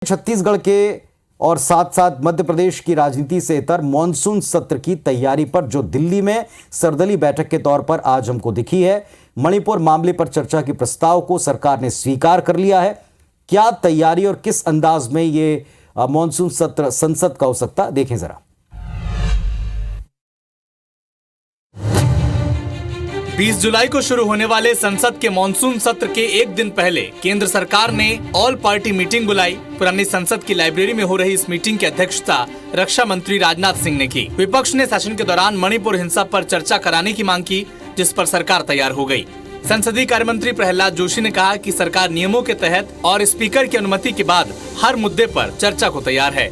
छत्तीसगढ़ के और साथ साथ मध्य प्रदेश की राजनीति से इतर मॉनसून सत्र की तैयारी पर जो दिल्ली में सर्वदलीय बैठक के तौर पर आज हमको दिखी है। मणिपुर मामले पर चर्चा के प्रस्ताव को सरकार ने स्वीकार कर लिया है। क्या तैयारी और किस अंदाज में ये मॉनसून सत्र संसद का हो सकता है, देखें जरा। 20 जुलाई को शुरू होने वाले संसद के मॉनसून सत्र के एक दिन पहले केंद्र सरकार ने ऑल पार्टी मीटिंग बुलाई। पुरानी संसद की लाइब्रेरी में हो रही इस मीटिंग की अध्यक्षता रक्षा मंत्री राजनाथ सिंह ने की। विपक्ष ने सेशन के दौरान मणिपुर हिंसा पर चर्चा कराने की मांग की, जिस पर सरकार तैयार हो गई। संसदीय कार्य मंत्री प्रहलाद जोशी ने कहा कि सरकार नियमों के तहत और स्पीकर की अनुमति के बाद हर मुद्दे पर चर्चा को तैयार है।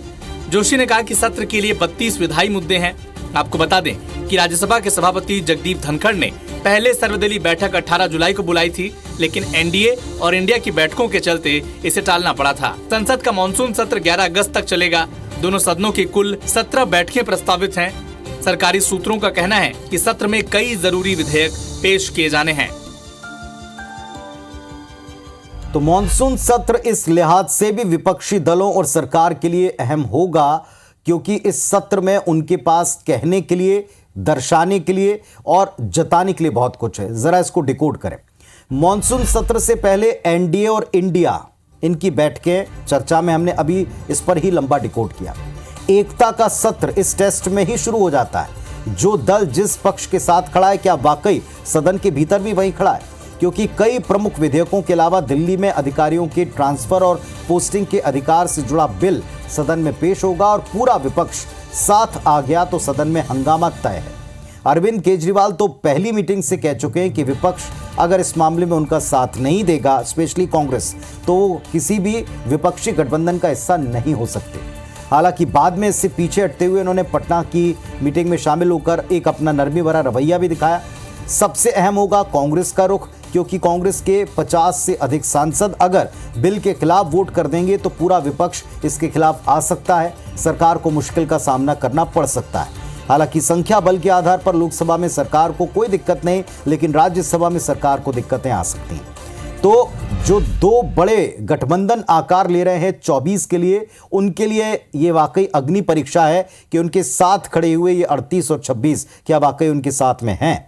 जोशी ने कहा कि सत्र के लिए 32 विधायी मुद्दे हैं। आपको बता दें कि राज्यसभा के सभापति जगदीप धनखड़ ने पहले सर्वदलीय बैठक 18 जुलाई को बुलाई थी, लेकिन एनडीए और इंडिया की बैठकों के चलते इसे टालना पड़ा था। संसद का मॉनसून सत्र 11 अगस्त तक चलेगा। दोनों सदनों की कुल 17 बैठकें प्रस्तावित हैं। सरकारी सूत्रों का कहना है कि सत्र में कई जरूरी विधेयक पेश किए जाने हैं। तो मॉनसून सत्र इस लिहाज से भी विपक्षी दलों और सरकार के लिए अहम होगा, क्योंकि इस सत्र में उनके पास कहने के लिए, दर्शाने के लिए और जताने के लिए बहुत कुछ है। जरा इसको डिकोड करें। मॉनसून सत्र से पहले एनडीए और इंडिया, इनकी बैठकें चर्चा में हमने अभी इस पर ही लंबा डिकोड किया। एकता का सत्र इस टेस्ट में ही शुरू हो जाता है। जो दल जिस पक्ष के साथ खड़ा है, क्या वाकई सदन के भीतर भी वही खड़ा है? क्योंकि कई प्रमुख विधेयकों के अलावा दिल्ली में अधिकारियों के ट्रांसफर और पोस्टिंग के अधिकार से जुड़ा बिल सदन में पेश होगा और पूरा विपक्ष साथ आ गया तो सदन में हंगामा तय है। अरविंद केजरीवाल तो पहली मीटिंग से कह चुके हैं कि विपक्ष अगर इस मामले में उनका साथ नहीं देगा, स्पेशली कांग्रेस, तो वो किसी भी विपक्षी गठबंधन का हिस्सा नहीं हो सकते। हालांकि बाद में इससे पीछे हटते हुए उन्होंने पटना की मीटिंग में शामिल होकर एक अपना नरमी भरा रवैया भी दिखाया। सबसे अहम होगा कांग्रेस का रुख, क्योंकि कांग्रेस के 50 से अधिक सांसद अगर बिल के खिलाफ वोट कर देंगे तो पूरा विपक्ष इसके खिलाफ आ सकता है। सरकार को मुश्किल का सामना करना पड़ सकता है। हालांकि संख्या बल के आधार पर लोकसभा में सरकार को कोई दिक्कत नहीं, लेकिन राज्यसभा में सरकार को दिक्कतें आ सकती हैं। तो जो दो बड़े गठबंधन आकार ले रहे हैं 24 के लिए, उनके लिए ये वाकई अग्नि परीक्षा है कि उनके साथ खड़े हुए ये 38 और 26 क्या वाकई उनके साथ में हैं।